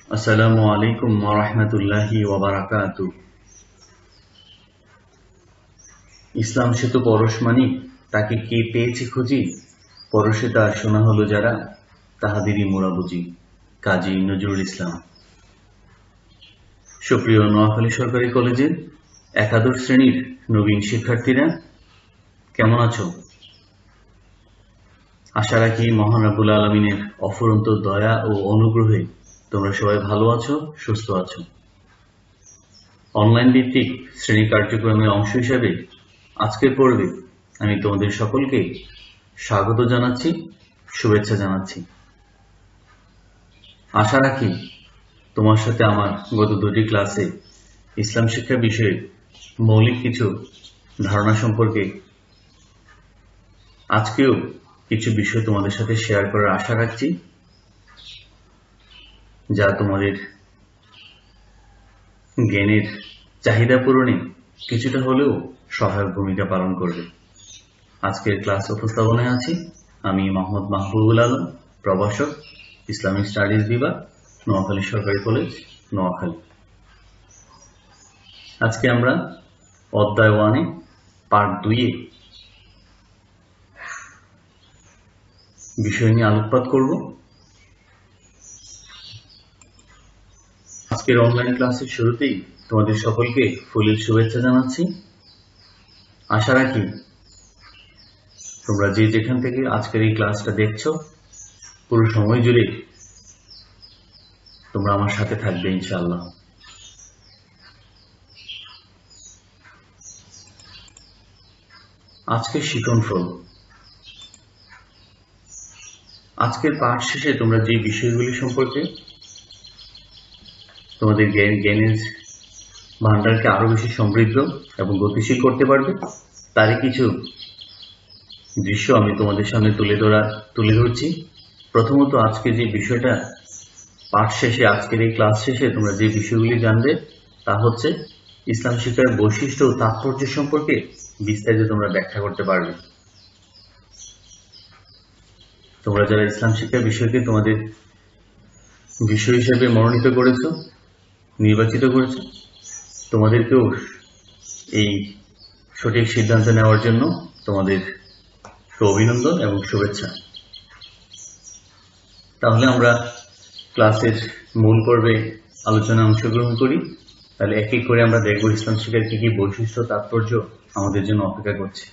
আসসালামু আলাইকুম ওয়া রাহমাতুল্লাহি ওয়া বারাকাতুহু। ইসলাম সে তো পরশমানিক, তাকে কে পেয়েছে খুঁজি, পরশে তার শোনা হলো যারা, তাহাদেরই মোরা বুঝি। কাজী নজরুল ইসলাম। সুপ্রিয় নোয়াখালী সরকারি কলেজের একাদশ শ্রেণীর নবীন শিক্ষার্থীরা, কেমন আছো? আশা রাখি মহান রব্বুল আলামিনের অফুরন্ত দয়া ও অনুগ্রহে তোমরা সবাই ভালো আছো, সুস্থ আছো। অনলাইন ভিত্তিক শ্রেণী কার্যক্রমের অংশ হিসাবে আজকের পর্বে আমি তোমাদের সকলকে স্বাগত জানাচ্ছি, শুভেচ্ছা জানাচ্ছি। আশা রাখি তোমার সাথে আমার গত দুটি ক্লাসে ইসলাম শিক্ষা বিষয়ে মৌলিক কিছু ধারণা সম্পর্কে আজকেও কিছু বিষয় তোমাদের সাথে শেয়ার করার আশা রাখছি, যা তোমাদের জ্ঞানের চাহিদা পূরণে কিছুটা হলেও সহায়ক ভূমিকা পালন করবে। আজকের ক্লাস উপস্থাপনায় আছি আমি মোহাম্মদ মাহবুবুল আলম, প্রভাষক, ইসলামিক স্টাডিজ বিভাগ, নোয়াখালী সরকারি কলেজ, নোয়াখালী। আজকে আমরা অধ্যায় 1-এ পার্ট 2-এ বিষয় নিয়ে আলোকপাত করব। আজকের অনলাইন ক্লাসের শুরুতেই তোমাদের সকলকে ফুলের শুভেচ্ছা জানাচ্ছি। আশা রাখি তোমরা যে যেখান থেকে আজকের এই ক্লাসটা দেখছো, পুরো সময় জুড়ে তোমরা আমার সাথে থাকবে ইনশাআল্লাহ। আজকের শিক্ষণফল। আজকের পাঠ শেষে তোমরা যে বিষয়গুলি সম্পর্কে তোমাদের জ্ঞানের ভান্ডারকে আরো বেশি সমৃদ্ধ এবং গতিশীল করতে পারবে, তারই কিছু দৃশ্য আমি তোমাদের সামনে তুলে ধরছি। প্রথমত, আজকে যে বিষয়টা পাঠ শেষে, আজকের এই ক্লাস শেষে তোমরা যে বিষয়গুলি জানবে তা হচ্ছে ইসলাম শিক্ষার বৈশিষ্ট্য ও তাৎপর্য সম্পর্কে বিস্তারিত তোমরা ব্যাখ্যা করতে পারবে। তোমরা যারা ইসলাম শিক্ষার বিষয়কে তোমাদের বিষয় হিসেবে মনোনীত করেছো, নির্বাচিত করেছো, তোমাদেরকেও এই সঠিক সিদ্ধান্ত নেওয়ার জন্য তোমাদের অভিনন্দন এবং শুভেচ্ছা। তাহলে আমরা ক্লাসের মূল পর্বে আলোচনা অংশগ্রহণ করি। তাহলে এক এক করে আমরা দেখব ইসলাম শিক্ষার কি কি বৈশিষ্ট্য, তাৎপর্য আমাদের জন্য অপেক্ষা করছে।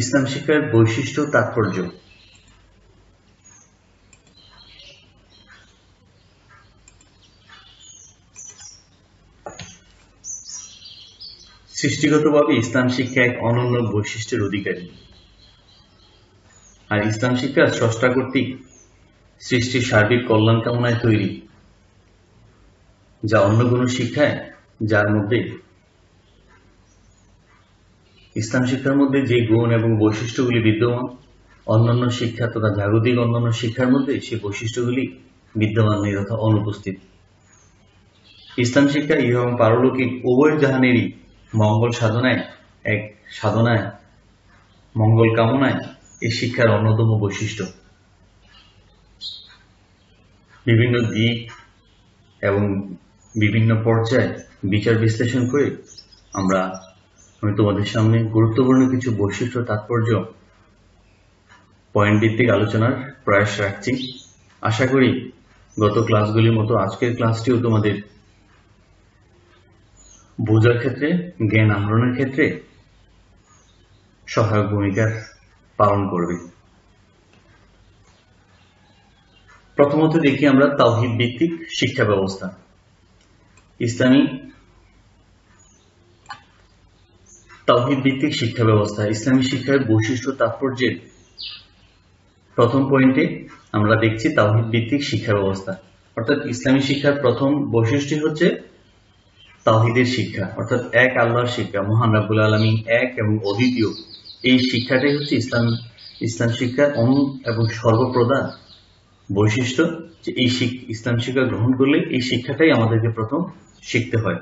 ইসলাম শিক্ষার বৈশিষ্ট্য, তাৎপর্য। সৃষ্টিগতভাবে ইসলাম শিক্ষা এক অনন্য বৈশিষ্ট্যের অধিকারী। আর ইসলাম শিক্ষা স্রষ্টা কর্তৃক সৃষ্টির সার্বিক কল্যাণ কামনায় তৈরি, যা অন্য কোনো শিক্ষায়, যার মধ্যে ইসলাম শিক্ষার মধ্যে যে গুণ এবং বৈশিষ্ট্যগুলি বিদ্যমান, অন্যান্য শিক্ষা তথা জাগতিক অন্যান্য শিক্ষার মধ্যে সেই বৈশিষ্ট্যগুলি বিদ্যমান নেই তথা অনুপস্থিত। ইসলাম শিক্ষা ইহ এবং পারলৌকিক উভয় জাহানেরই মঙ্গল সাধনায় মঙ্গল কামনায় এই শিক্ষার অন্যতম বৈশিষ্ট্য। বিভিন্ন দিক এবং বিভিন্ন পর্যায়ে বিচার বিশ্লেষণ করে আমি তোমাদের সামনে গুরুত্বপূর্ণ কিছু বৈশিষ্ট্য, তাৎপর্য পয়েন্ট ভিত্তিক আলোচনার প্রয়াস রাখছি। আশা করি গত ক্লাসগুলির মতো আজকের ক্লাসটিও তোমাদের বোঝার ক্ষেত্রে, জ্ঞান আহরণের ক্ষেত্রে সহায়ক ভূমিকা পালন করবে। প্রথমত দেখি আমরা তাওহীদ ভিত্তিক শিক্ষা ব্যবস্থা। ইসলামী তাওহীদ ভিত্তিক শিক্ষা ব্যবস্থা। ইসলামী শিক্ষার বৈশিষ্ট্য, তাৎপর্যের প্রথম পয়েন্টে আমরা দেখছি তাওহীদ ভিত্তিক শিক্ষা ব্যবস্থা। অর্থাৎ ইসলামী শিক্ষার প্রথম বৈশিষ্ট্য হচ্ছে তাওহীদের শিক্ষা, অর্থাৎ এক আল্লাহর শিক্ষা, মহান রব্বুল আলামিন এক এবং অদ্বিতীয়। এই শিক্ষাটাই হচ্ছে ইসলাম শিক্ষার এবং সর্বপ্রধান বৈশিষ্ট্য, যে এই ইসলাম শিক্ষা গ্রহণ করলে এই শিক্ষাটাই আমাদেরকে প্রথম শিখতে হয়।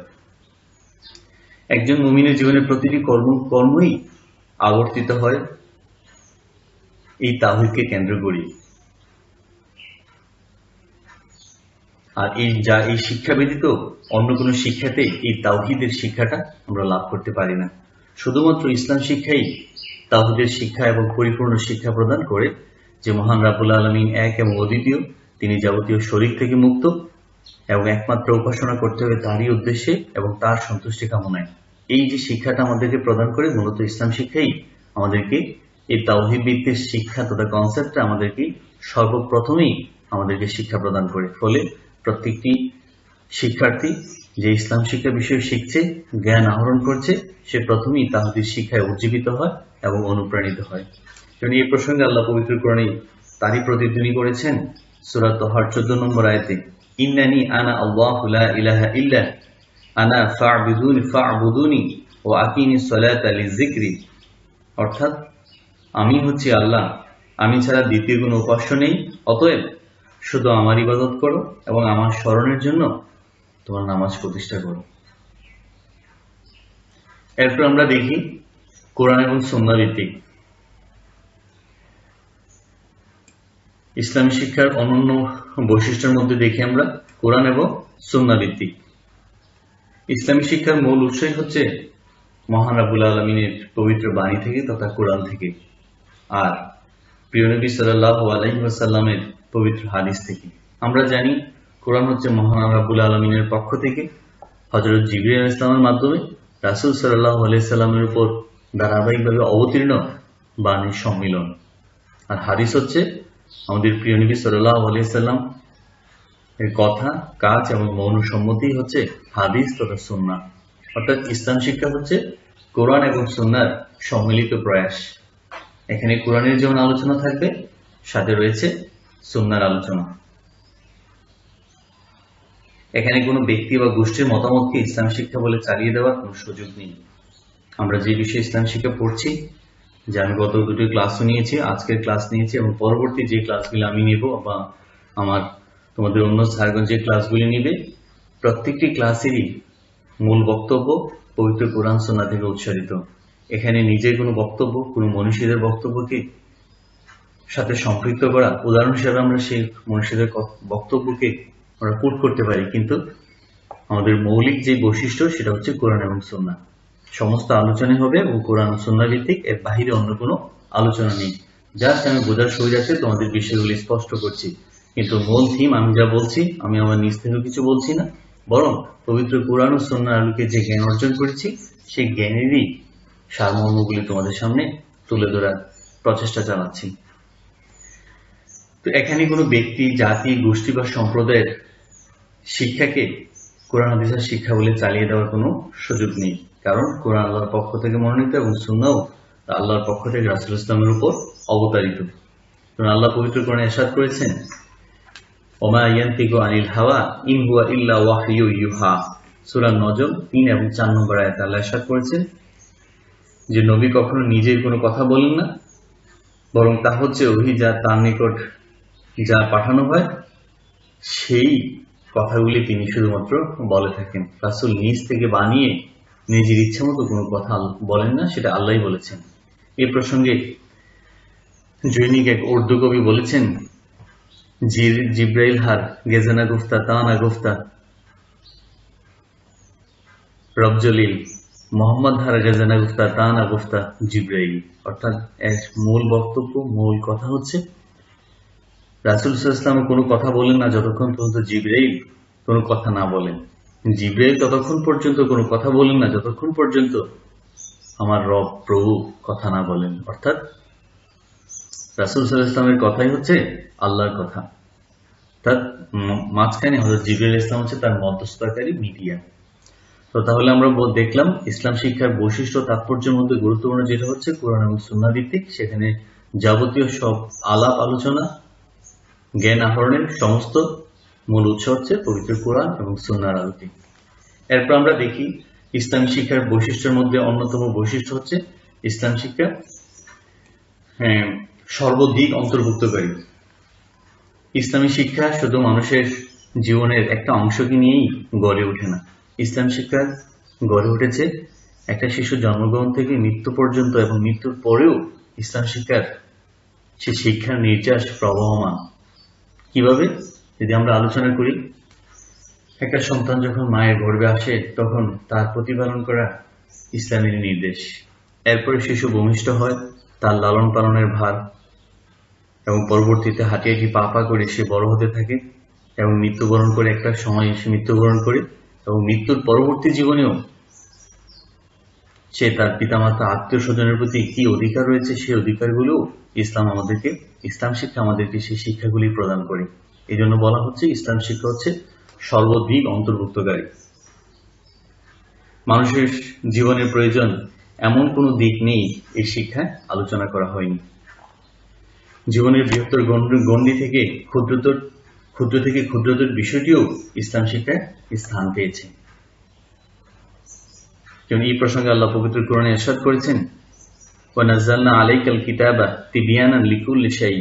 একজন মুমিনের জীবনের প্রতিটি কর্মই আবর্তিত হয় এই তাওহীদকে কেন্দ্র করি। আর এই শিক্ষা ব্যতীত অন্য কোনো শিক্ষাতে এই তাওহীদের শিক্ষাটা আমরা লাভ করতে পারি না। শুধুমাত্র ইসলাম শিক্ষাই তাওহীদের শিক্ষা এবং পরিপূর্ণ শিক্ষা প্রদান করে যে মহান রাব্বুল আলামিন এক এবং অদ্বিতীয়, তিনি যাবতীয় শরীক থেকে মুক্ত এবং একমাত্র উপাসনা করতে হবে তারই উদ্দেশ্যে এবং তার সন্তুষ্টি কামনায়। এই যে শিক্ষাটা আমাদেরকে প্রদান করে, মূলত ইসলাম শিক্ষাই আমাদেরকে এই তাওহীদ ভিত্তিক শিক্ষা তথা কনসেপ্টটা আমাদেরকে সর্বপ্রথমেই আমাদেরকে শিক্ষা প্রদান করে। ফলে প্রত্যেকটি শিক্ষার্থী যে ইসলাম শিক্ষা বিষয়ে শিখছে, জ্ঞান আহরণ করছে, সে প্রথমেই তাওহীদ শিক্ষায় উজ্জীবিত হয় এবং অনুপ্রাণিত হয়। কারণ এই প্রসঙ্গে আল্লাহ পবিত্র কোরআনে তারই প্রতিধ্বনি করেছেন সূরা তাহার 14 নম্বর আয়াতে, ইন্নানি আনা আল্লাহু লা ইলাহা ইল্লা আনা ফা'বুদুনি ওয়া আকিমিস সালাতা লিযিকরি। অর্থাৎ আমি হচ্ছি আল্লাহ, আমি ছাড়া দ্বিতীয় কোনো উপাস্য নেই, অতএব শুধু আমার ইবাদত করো এবং আমার স্মরণের জন্য তোমার নামাজ প্রতিষ্ঠা করো। এরপর আমরা দেখি কোরআন এবং সুন্নাহ ভিত্তিক ইসলামী শিক্ষার অনন্য বৈশিষ্ট্যের মধ্যে দেখি আমরা কোরআন এবং সুন্নাহ ভিত্তিক। ইসলামী শিক্ষার মূল উৎসই হচ্ছে মহান রাব্বুল আলামিনের পবিত্র বাণী থেকে তথা কোরআন থেকে, আর প্রিয় নবী সাল্লাল্লাহু আলাইহি ওয়াসাল্লামের পবিত্র হাদিস থেকে। আমরা জানি কোরআন হচ্ছে মহান রাব্বুল আলামিনের পক্ষ থেকে হযরত জিবরীল আলাইহিস সালামের মাধ্যমে রাসূল সাল্লাল্লাহু আলাইহি সাল্লামের উপর ধারাবাহিকভাবে অবতীর্ণ বাণীর সম্মিলন। আর হাদিস হচ্ছে আমাদের প্রিয় নবী সাল্লাল্লাহু আলাইহি সাল্লাম এর কথা, কাজ এবং মৌন সম্মতি হচ্ছে হাদিস তথা সুন্নাহ। অর্থাৎ ইসলাম শিক্ষা হচ্ছে কোরআন এবং সুন্নাহর সম্মিলিত প্রয়াস। এখানে কোরআনের যেমন আলোচনা থাকবে, সাথে রয়েছে সুন্নাহর আলোচনা। এখানে কোনো ব্যক্তি বা গোষ্ঠীর মতামতকে ইসলাম শিক্ষা বলে চালিয়ে দেওয়ার কোনো সুযোগ নেই। আমরা যে বিষয়ে ইসলাম শিক্ষা পড়ছি, যে আমি গত দুটো ক্লাসও নিয়েছি, আজকের ক্লাস নিয়েছি এবং পরবর্তী যে ক্লাসগুলি আমি নেব বা তোমাদের অন্য স্যারগণ যে ক্লাসগুলি নিবে, প্রত্যেকটি ক্লাসেরই মূল বক্তব্য পবিত্র কোরআন সুন্নাহ থেকে উৎসারিত। এখানে নিজের কোনো বক্তব্য, কোনো মনীষীদের বক্তব্যকে সাথে সম্পৃক্ত করা, উদাহরণ হিসেবে আমরা সেই মনীষীদের বক্তব্যকে আমরা কোট করতে পারি, কিন্তু আমাদের মৌলিক যে বৈশিষ্ট্য সেটা হচ্ছে কোরআন এবং সুন্নাহ। সমস্ত আলোচনা হবে এবং কোরআন ও সুন্নাহ ভিত্তিক, এর বাহিরে অন্য কোনো আলোচনা নেই। জাস্ট আমি বোঝার সুবিধার্থে তোমাদের বিষয়গুলি স্পষ্ট করছি, কিন্তু মূল থিম আমি যা বলছি, আমি আমার নিজ থেকে কিছু বলছি না, বরং পবিত্র কোরআন ও সুন্নাহর আলোকে যে জ্ঞান অর্জন করেছি, সেই জ্ঞানেরই সারমর্মগুলি তোমাদের সামনে তুলে ধরার প্রচেষ্টা চালাচ্ছি। তো এখানে কোনো ব্যক্তি, জাতি, গোষ্ঠী বা সম্প্রদায়ের শিক্ষাকে কোরআন হাদিসের শিক্ষা বলে চালিয়ে দেওয়ার কোনো সুযোগ নেই, কারণ কোরআন আল্লাহর পক্ষ থেকে মনোনীত এবং সুন্নাহ আল্লাহর পক্ষ থেকে রাসূল ইসলামের উপর অবতারিত। কারণ আল্লাহ পবিত্র কোরআনে ইরশাদ করেছেন, ওমা ইয়ানতিকু আনিল হাওয়া ইন হুয়া ইল্লা ওয়াহয়ু ইউহা। সূরা নজম 3 এবং 4 নম্বর আয়াতে আল্লাহ ইরশাদ করেছেন যে নবী কখনো নিজের কোনো কথা বলেন না, বরং তা হচ্ছে ওহী, যা তার নিকট যা পাঠানো হয় সেই কথাগুলি তিনি শুধুমাত্র বলে থাকেন। রাসূল নিজ থেকে বানিয়ে নিজের ইচ্ছা মতো কোনো কথা বলেন না, সেটা আল্লাহই বলেছেন। এই প্রসঙ্গে জৈনিক এক উর্দু কবি বলেছেন, জিব্রাইল হার গেজানা গুফতা তানা গুফতা রবজলিল মোহাম্মদ হার গেজানা গুফতা তানা গুফতা জিব্রাইল। অর্থাৎ এর মূল বক্তব্য, মূল কথা হচ্ছে রাসূল সাল্লাল্লাহু আলাইহি ওয়াসাল্লাম কোনো কথা বলেন না যতক্ষণ পর্যন্ত জিব্রাইল কোনো কথা না বলেন। জিব্রাইল ততক্ষণ পর্যন্ত কোনো কথা বলেন না যতক্ষণ পর্যন্ত আমার রব প্রভু কথা না বলেন। অর্থাৎ রাসূল সাল্লাল্লাহু আলাইহি ওয়াসাল্লামের কথাই হচ্ছে আল্লাহর কথা, তার মাঝখানে হযরত জিবরাইল ইসলাম হচ্ছে তার মধ্যস্থতাকারী মিডিয়া। তো তাহলে আমরা দেখলাম ইসলাম শিক্ষার বৈশিষ্ট্য, তাৎপর্যের মধ্যে গুরুত্বপূর্ণ যেটা হচ্ছে কোরআন এবং সুন্নাহ ভিত্তিক। সেখানে যাবতীয় সব আলাপ আলোচনা, জ্ঞান আহরণের সমস্ত মূল উৎস হচ্ছে পবিত্র কোরআন এবং সুন্নাহর আলোকে। এরপর আমরা দেখি ইসলামী শিক্ষার বৈশিষ্ট্যের মধ্যে অন্যতম বৈশিষ্ট্য হচ্ছে ইসলাম শিক্ষা সর্বদিক অন্তর্ভুক্তকারী। ইসলামী শিক্ষা শুধু মানুষের জীবনের একটা অংশকে নিয়েই গড়ে ওঠে না। ইসলাম শিক্ষা গড়ে উঠেছে একটা শিশু জন্মগ্রহণ থেকে মৃত্যু পর্যন্ত, এবং মৃত্যুর পরেও ইসলাম শিক্ষার সে শিক্ষার নির্যাস প্রবহমান। কিভাবে? যদি আমরা আলোচনা করি, একটা সন্তান যখন মায়ের গর্ভে আসে তখন তার প্রতিপালন করা ইসলামের নির্দেশ। এরপরে শিশু ভূমিষ্ঠ হয়, তার লালন পালনের ভার, এবং পরবর্তীতে হাঁটি হাঁটি পা পা করে সে বড় হতে থাকে এবং মৃত্যুবরণ করে, একটা সময় সে মৃত্যুবরণ করে, এবং মৃত্যুর পরবর্তী জীবনেও সে তার পিতামাতা আত্মীয় স্বজনের প্রতি কি অধিকার রয়েছে সেই অধিকারগুলো ইসলাম শিক্ষা আমাদেরকে সেই শিক্ষাগুলি প্রদান করে। এই জন্য বলা হচ্ছে ইসলাম শিক্ষা হচ্ছে সর্বদিক অন্তর্ভুক্তকারী। মানুষের জীবনের প্রয়োজন এমন কোনো দিক নেই এই শিক্ষায় আলোচনা করা হয়নি। জীবনের বৃহত্তর গণ্ডি থেকে ক্ষুদ্রতর বিষয়টিও ইসলাম শিক্ষায় স্থান পেয়েছে। যেমন এই প্রসঙ্গে আল্লাহ পবিত্র কোরআনে ইরশাদ করেছেন, ওয়ানাজ্জালনা আলাইকাল কিতাবা তিবিয়ানান লিকুল্লি শাই।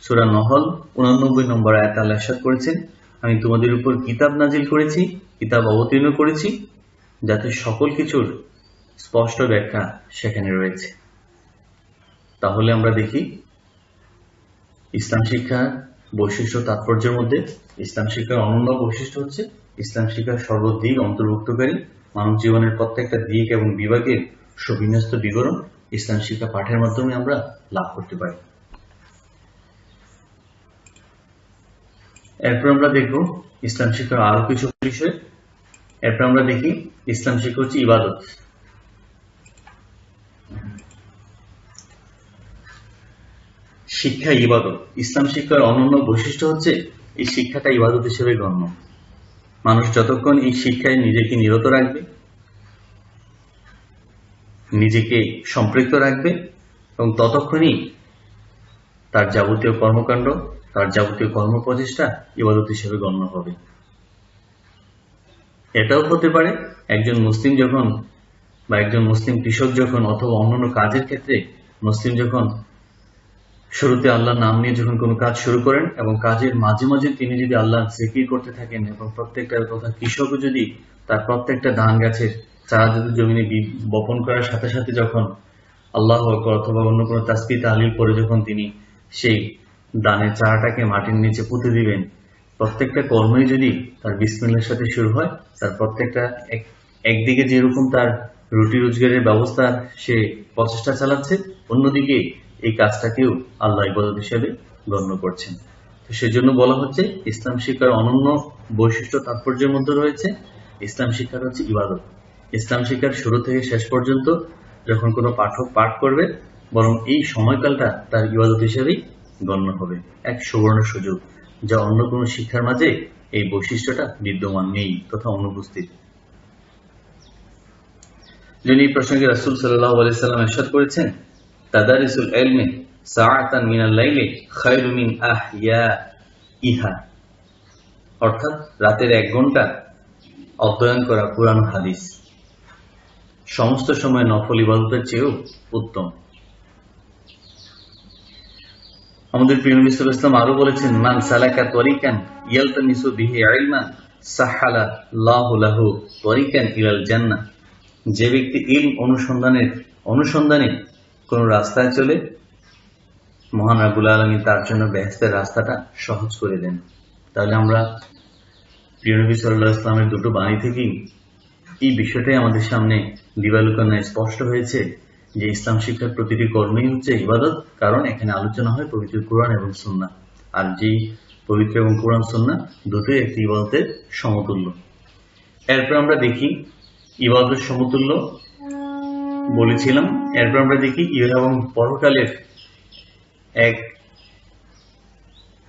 সূরা নহল 89 নম্বর আয়াতে আল্লাহ ইরশাদ করেছেন, আমি তোমাদের উপর কিতাব নাজিল করেছি, কিতাব অবতীর্ণ করেছি, যাতে সকল কিছুর স্পষ্ট ব্যাখ্যা সেখানে রয়েছে। তাহলে আমরা দেখি ইসলাম শিক্ষার বৈশিষ্ট্য তাৎপর্যের মধ্যে ইসলাম শিক্ষার অনন্য বৈশিষ্ট্য হচ্ছে ইসলাম শিক্ষার সর্বদিক অন্তর্ভুক্তকারী। মানব জীবনের প্রত্যেকটা দিক এবং বিভাগের সুবিন্যস্ত বিবরণ ইসলাম শিক্ষা পাঠের মাধ্যমে আমরা লাভ করতে পারি। এরপর আমরা দেখব ইসলাম শিক্ষার আরো কিছু বিষয়। এরপর আমরা দেখি ইসলাম শিক্ষা হচ্ছে ইবাদত। শিক্ষা ইবাদত। ইসলাম শিক্ষার অনন্য বৈশিষ্ট্য হচ্ছে এই শিক্ষাটা ইবাদত হিসেবে গণ্য। মানুষ যতক্ষণ এই শিক্ষায় নিজেকে নিরত রাখবে, নিজেকে সম্পৃক্ত রাখবে, এবং ততক্ষণই তার যাবতীয় কর্মকাণ্ড, তার যাবতীয় কর্মপ্রচেষ্টা ইবাদত হিসেবে গণ্য হবে। এটাও হতে পারে একজন মুসলিম যখন, বা একজন মুসলিম কৃষক যখন, অথবা অন্যান্য কাজের ক্ষেত্রে মুসলিম যখন শুরুতে আল্লাহর নাম নিয়ে যখন কোনো কাজ শুরু করেন এবং কাজের মাঝে মাঝে তিনি যদি আল্লাহ জিকির করতে থাকেন, এবং প্রত্যেকটা তথা কৃষকও যদি তার প্রত্যেকটা ধান গাছের চারা যদি জমিনে বপন করার সাথে সাথে যখন আল্লাহু আকবার অথবা অন্য কোনো তাসবিহ তাহলিল করে যখন তিনি সেই ধানের চারাটাকে মাটির নিচে পুঁতে দিবেন, প্রত্যেকটা কর্মই যদি তার বিসমিল্লাহর সাথে শুরু হয়, তার প্রত্যেকটা একদিকে যেরকম তার রুটি রোজগারের ব্যবস্থা সে প্রচেষ্টা চালাচ্ছে, অন্যদিকে এই কাজটাকেও আল্লাহ ইবাদত হিসেবে গণ্য করছেন। তো সেজন্য বলা হচ্ছে ইসলাম শিক্ষার অনন্য বৈশিষ্ট্য তাৎপর্যের মধ্যে রয়েছে ইসলাম শিক্ষার হচ্ছে ইবাদত। ইসলাম শিক্ষার শুরু থেকে শেষ পর্যন্ত যখন কোনো পাঠক পাঠ করবে, বরং এই সময়কালটা তার ইবাদত হিসেবেই গণ্য হবে। এক সুবর্ণ সুযোগ, যা অন্য কোনো শিক্ষার মাঝে এই বৈশিষ্ট্যটা বিদ্যমান নেই তথা অনুপস্থিত। যিনি এই প্রসঙ্গে রাসূল সাল্লাল্লাহু আলাইহি সাল্লাম ইরশাদ করেছেন, তাদারিসুল ইলমি সাআতান মিনাল লাইলি খায়রু মিন আহইয়াইহা। অর্থাৎ রাতের 1 ঘন্টা অধ্যয়ন করা কুরআন হাদিস সমস্ত সময় নফল ইবাদতের চেয়েও উত্তম। আমাদের প্রিয় নবী সাল্লাল্লাহু আলাইহি ওয়াসাল্লাম আরো বলেছেন, মান সালাকা তরিকান ইয়ালতামিসু বিহি ইলমান সাহালা আল্লাহু লাহু তরিকান ইলাল জান্নাহ। যে ব্যক্তি ইলম অনুসন্ধানে কোন রাস্তায় চলে, মহান রাব্বুল আলামিন তার জন্য বেহেশতের রাস্তাটা সহজ করে দেন। তাহলে আমরা প্রিয় নবী সাল্লাল্লাহু আলাইহি ওয়াসাল্লামের দুটো বাণী থেকেই এই বিষয়টাই আমাদের সামনে দিবালোচনায় স্পষ্ট হয়েছে যে ইসলাম শিক্ষার প্রতিটি কর্মই হচ্ছে ইবাদত, কারণ এখানে আলোচনা হয় পবিত্র কোরআন এবং সুন্নাহ। আর যেই পবিত্র এবং কোরআন সুন্নাহ দুটোই একটি ইবাদতের সমতুল্য। এরপর আমরা দেখি ইবাদতের সমতুল্য বলেছিলাম। এরপর আমরা দেখি ইহা এবং পরকালের এক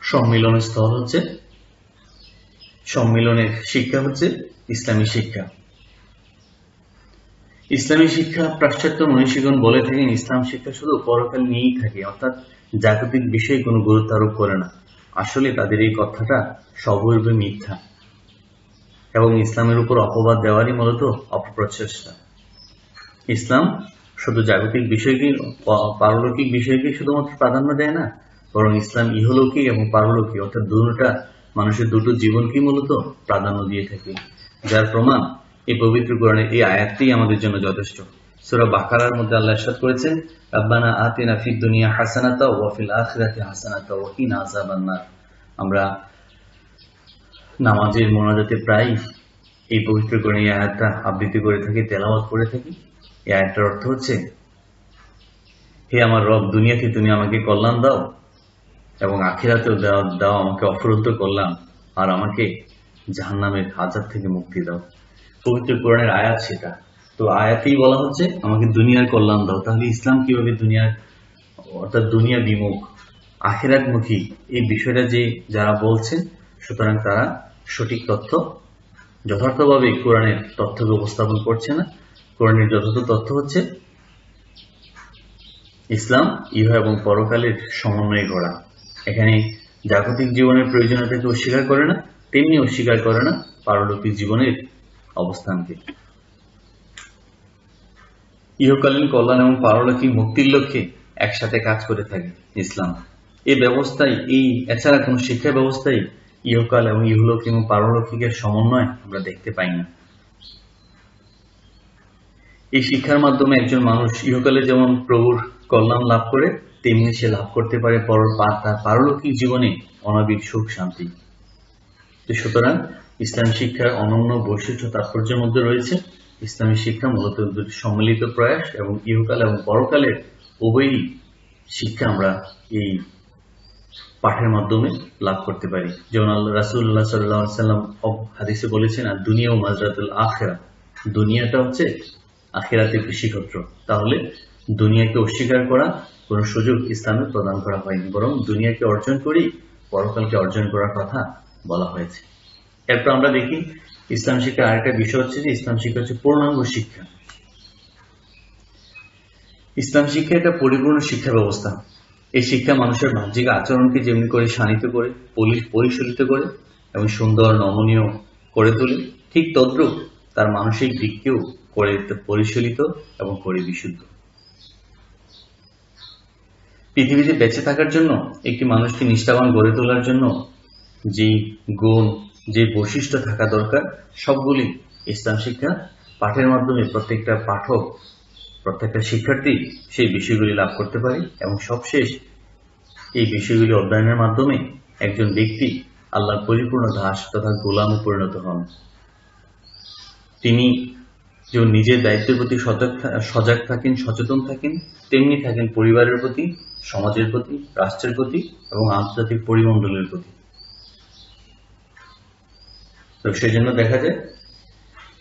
সম্মিলনের স্থল হচ্ছে, সম্মিলনের শিক্ষা হচ্ছে ইসলামী শিক্ষা। ইসলামী শিক্ষা পাশ্চাত্য মনীষীগণ বলে থাকেন ইসলাম শিক্ষা শুধু পরকাল নিয়েই থাকে, অর্থাৎ জাগতিক বিষয়ে কোনো গুরুত্ব আরোপ করে না। আসলে তাদের এই কথাটা সর্বরূপে মিথ্যা এবং ইসলামের উপর অপবাদ দেওয়ারই মূলত অপপ্রচেষ্টা। ইসলাম শুধু জাগতিক বিষয়কে, পারলৌকিক বিষয়কে শুধুমাত্র প্রাধান্য দেয় না, বরং ইসলাম ইহলৌকিক এবং পারলৌকিক অর্থাৎ দুটোটা মানুষের দুটো জীবনকেই মূলত প্রাধান্য দিয়ে থাকে, যার প্রমাণ এই পবিত্র কোরআনের এই আয়াতটি আমাদের জন্য যথেষ্ট। সূরা বাকারার মধ্যে আল্লাহ ইরশাদ করেছেন, রাব্বানা আতিনা ফিদ দুনিয়া হাসানাতা ওয়া ফিল আখিরাতি হাসানাতা ওয়া কিনা আযাবান নার। আমরা নামাজের মোনাজাতে প্রায় এই পবিত্র কোরআন এই আয়াতটা আবৃত্তি করে থাকি, তেলাওয়াত করে থাকি। এই আয়াতটার অর্থ হচ্ছে, হে আমার রব, দুনিয়াতে তুমি আমাকে কল্যাণ দাও এবং আখিরাতেও দাও আমাকে অফুরন্ত কল্যাণ, আর আমাকে জাহান্নামের আযাব থেকে মুক্তি দাও। পবিত্র কোরআনের আয়াত সেটা। তো আয়াতেই বলা হচ্ছে আমাকে দুনিয়ার কল্যাণ দাও। তাহলে ইসলাম কিভাবে দুনিয়ার, অর্থাৎ দুনিয়া বিমুখ, আখিরাতমুখী এই বিষয়টা যে যারা বলছেন, সুতরাং তারা সঠিক তথ্য যথার্থভাবে কোরআনের তথ্যকে উপস্থাপন করছে না। কোরআনের যথার্থ তথ্য হচ্ছে ইসলাম ইহ এবং পরকালের সমন্বয়ে গড়া। এখানে জাগতিক জীবনের প্রয়োজনীয়তাকে অস্বীকার করে না, তেমনি অস্বীকার করে না পারলৌকিক জীবনের অবস্থানকে। ইহকালীন কল্যাণ এবং পারলৌকিক মুক্তির লক্ষ্যে একসাথে কাজ করে থাকে ইসলাম। এই ব্যবস্থায়, এছাড়া কোন শিক্ষা ব্যবস্থায় ইহকাল এবং ইহলোক এবং পারলৌকিকের সমন্বয় আমরা দেখতে পাই না। এই শিক্ষার মাধ্যমে একজন মানুষ ইহকালে যেমন প্রভুর কল্যাণ লাভ করে, তেমনি সে লাভ করতে পারে পারলৌকিক জীবনে অনাবিল সুখ শান্তি। সুতরাং ইসলাম শিক্ষার অনন্য বৈশিষ্ট্য তাৎপর্যের মধ্যে রয়েছে। ইসলামী শিক্ষা মূলত দুটি সম্মিলিত প্রয়াস এবং ইহকাল এবং পরকালের উভয়ই শিক্ষা আমরা এই পাঠের মাধ্যমে লাভ করতে পারি। যেমন রাসূলুল্লাহ সাল্লাল্লাহু আলাইহি ওয়াসাল্লাম হাদিসে বলেছেন, আর দুনিয়া ও মাজরাতুল আখিরাহ, দুনিয়াটা হচ্ছে আখিরাতের কৃষিক্ষেত্র। তাহলে দুনিয়াকে অস্বীকার করা কোন সুযোগ ইসলামে প্রদান করা হয়নি, বরং দুনিয়াকে অর্জন করি পরকালকে অর্জন করার কথা বলা হয়েছে। এরপর আমরা দেখি ইসলাম শিক্ষার আরেকটা বিষয় হচ্ছে যে ইসলাম শিক্ষা হচ্ছে পূর্ণাঙ্গ শিক্ষা। ইসলাম শিক্ষা একটা পরিপূর্ণ শিক্ষা ব্যবস্থা। এই শিক্ষা মানুষের বাহ্যিক আচরণকে যেমনি করে শানিত করে, পরিশীলিত করে এবং সুন্দর নমনীয় করে তোলে, ঠিক তদ্রূপ তার মানসিক দিককেও করে পরিশীলিত এবং করে বিশুদ্ধ। পৃথিবীতে বেঁচে থাকার জন্য একটি মানুষকে নিষ্ঠাবান গড়ে তোলার জন্য যে গুণ, যে বৈশিষ্ট্য থাকা দরকার, সবগুলি ইসলাম শিক্ষা পাঠের মাধ্যমে প্রত্যেকটা পাঠক, প্রত্যেকটা শিক্ষার্থী সেই বিষয়গুলি লাভ করতে পারে এবং সবশেষ এই বিষয়গুলি অধ্যয়নের মাধ্যমে একজন ব্যক্তি আল্লাহর পরিপূর্ণ দাস তথা গোলামে পরিণত হন। তিনি যেমন নিজের দায়িত্বের প্রতি সজাগ থাকেন, সচেতন থাকেন, তেমনি থাকেন পরিবারের প্রতি, সমাজের প্রতি, রাষ্ট্রের প্রতি এবং আন্তর্জাতিক পরিমণ্ডলের প্রতি। তো সেজন্য দেখা যায়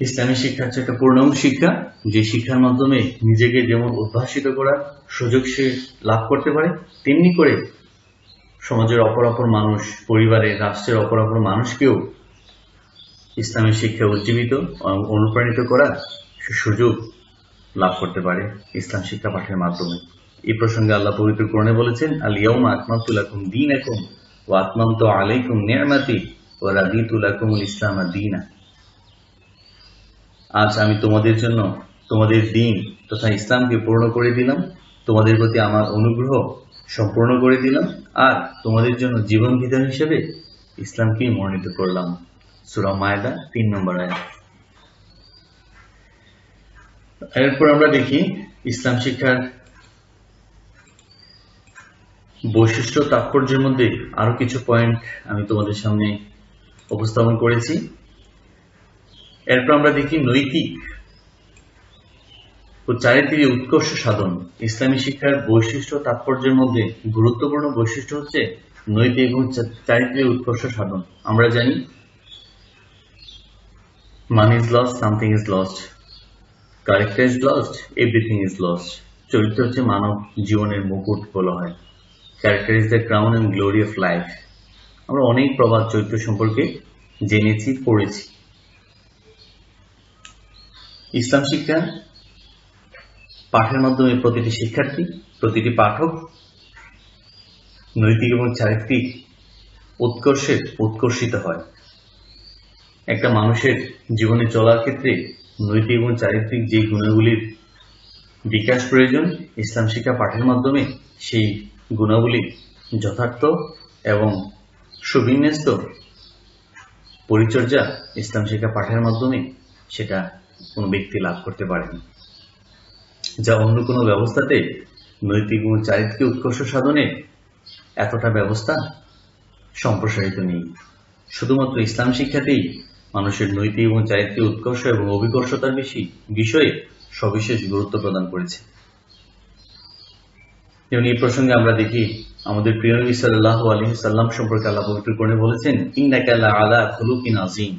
ইসলামী শিক্ষা হচ্ছে একটা পূর্ণাঙ্গ শিক্ষা, যে শিক্ষার মাধ্যমে নিজেকে যেমন উদ্ভাসিত করার সুযোগ সে লাভ করতে পারে, তেমনি করে সমাজের অপর মানুষ, পরিবারের, রাষ্ট্রের অপর মানুষকেও ইসলামী শিক্ষা উজ্জীবিত অনুপ্রাণিত করার সুযোগ লাভ করতে পারে ইসলাম শিক্ষা পাঠের মাধ্যমে। এই প্রসঙ্গে আল্লাহ পবিত্র কোরআনে বলেছেন, আল ইয়াউমা আকমালতু লাকুম দীনাকুম ওয়া আতমামতু আলাইকুম নি'মাতি ওয়া রাদিতু লাকুমুল ইসলাম দীনা। আজ আমি তোমাদের জন্য তোমাদের দিন তথা ইসলামকে পূর্ণ করে দিলাম, তোমাদের প্রতি আমার অনুগ্রহ সম্পূর্ণ করে দিলাম, আর তোমাদের জন্য জীবন বিধান হিসেবে ইসলামকেই মনোনীত করলাম। সূরা মায়দা 3 নম্বর আয়াত। এরপর আমরা দেখি ইসলাম শিক্ষার বৈশিষ্ট্য তাৎপর্যের মধ্যে আরো কিছু পয়েন্ট আমি তোমাদের সামনে উপস্থাপন করেছি। এরপর আমরা দেখি নৈতিক ও চারিত্রিক উৎকর্ষ সাধন। ইসলামী শিক্ষার বৈশিষ্ট্য তাৎপর্যের মধ্যে গুরুত্বপূর্ণ বৈশিষ্ট্য হচ্ছে নৈতিক এবং চারিত্রিক উৎকর্ষ সাধন। আমরা জানি money is lost, something is lost, character is lost, everything is lost. চরিত্র হচ্ছে মানব জীবনের মুকুট বলা হয়। Character is the crown and glory of life. আমরা অনেক প্রবাদ চরিত্র সম্পর্কে জেনেছি, পড়েছি। ইসলাম শিক্ষা পাঠের মাধ্যমে প্রতিটি শিক্ষার্থী, প্রতিটি পাঠক নৈতিক এবং চারিত্রিক উৎকর্ষে উৎকর্ষিত হয়। একটা মানুষের জীবনে চলার ক্ষেত্রে নৈতিক এবং চারিত্রিক যে গুণাবলীর বিকাশ প্রয়োজন, ইসলাম শিক্ষা পাঠের মাধ্যমে সেই গুণাবলী যথার্থ এবং সুবিন্যস্ত পরিচর্যা ইসলাম শিক্ষা পাঠের মাধ্যমে সেটা কোনো ব্যক্তি লাভ করতে পারেনি, যা অন্য কোনো ব্যবস্থাতে নৈতিক এবং চারিত্রিক উৎকর্ষ সাধনে এতটা ব্যবস্থা সম্প্রসারিত নেই। শুধুমাত্র ইসলাম শিক্ষাতেই মানুষের নৈতিক এবং চারিত্রিক উৎকর্ষ এবং অভিকর্ষতার বিষয়ে সবিশেষ গুরুত্ব প্রদান করেছে। যেমন এই প্রসঙ্গে আমরা দেখি আমাদের প্রিয় নবী সাল্লাল্লাহু আলাইহি ওয়াসাল্লাম সম্পর্কে আল্লাহ পবিত্র কোরআনে বলেছেন, ইন্নাকা লাআলা খুলুকিন আযীম,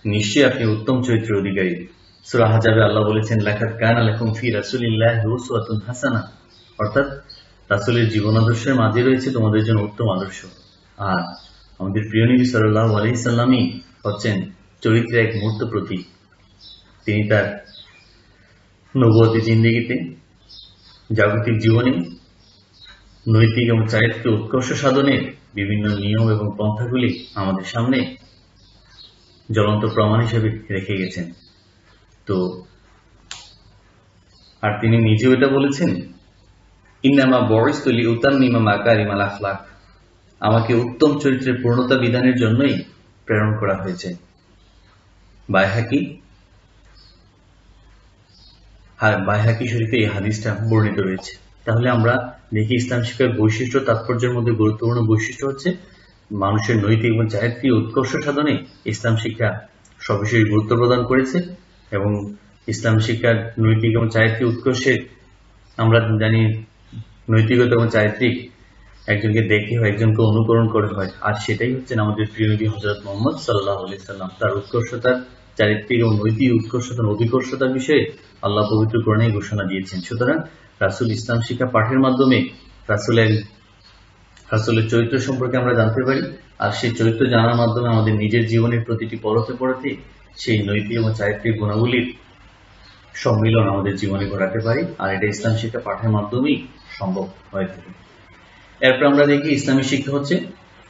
নিশ্চয়ই আপনি উত্তম চরিত্রের অধিকারী। সূরা আহজাবে আল্লাহ বলেছেন, লাকাদ কানা লাকুম ফি রাসূলিল্লাহি উসওয়াতুন হাসানাহ, অর্থাৎ রাসূলের জীবন আদর্শের মাঝে রয়েছে তোমাদের জন্য উত্তম আদর্শ। আর আমাদের প্রিয় নবী সাল্লাল্লাহু আলাইহি সাল্লামই হচ্ছেন চরিত্রের এক মূর্ত প্রতীক। তিনি তার নবুয়তি জিন্দেগিতে, জাগতিক জীবনে নৈতিক এবং চারিত্রিক উৎকর্ষ সাধনের বিভিন্ন নিয়ম এবং পন্থাগুলি আমাদের সামনে জ্বলন্ত প্রমাণ হিসেবে রেখে গেছেন। তো আর তিনি নিজেও এটা বলেছেন, ইন্নামা বুইসতু লিউতাম্মিমা মাকারিমাল আখলাক, আমাকে উত্তম চরিত্রের পূর্ণতা বিধানের জন্যই প্রেরণ করা হয়েছে। বাইহাকি শরীফে এই হাদিসটা বর্ণিত রয়েছে। তাহলে আমরা দেখি ইসলাম শিক্ষার বৈশিষ্ট্য তাৎপর্যের মধ্যে গুরুত্বপূর্ণ বৈশিষ্ট্য হচ্ছে মানুষের নৈতিক এবং চারিত্রিক উৎকর্ষ সাধনে ইসলাম শিক্ষা সবিশেষ গুরুত্ব প্রদান করেছে। এবং ইসলাম শিক্ষার নৈতিক এবং চারিত্রিক উৎকর্ষে আমরা জানি নৈতিকতা এবং চারিত্রিক একজনকে দেখে হয়, একজনকে অনুকরণ করে হয়, আর সেটাই হচ্ছেন আমাদের প্রিয় নবী হযরত মুহাম্মদ সাল্লাল্লাহু আলাইহি সাল্লাম। তার উৎকর্ষতার, চারিত্রিক এবং নৈতিক উৎকর্ষতার অভিকর্ষতার বিষয়ে আল্লাহ পবিত্র কোরআনে ঘোষণা দিয়েছেন। সুতরাং রাসূল ইসলাম শিক্ষা পাঠের মাধ্যমে রাসূলের চরিত্র সম্পর্কে আমরা জানতে পারি, আর সেই চরিত্র জানার মাধ্যমে আমাদের নিজের জীবনের প্রতিটি পরতে পরতে সেই নৈতিক এবং চারিত্রিক গুণাবলীর সম্মিলন আমাদের জীবনে ঘটাতে পারি, আর এটা ইসলাম শিক্ষা পাঠের মাধ্যমেই সম্ভব হয়ে থাকে। এরপর আমরা দেখি ইসলামী শিক্ষা হচ্ছে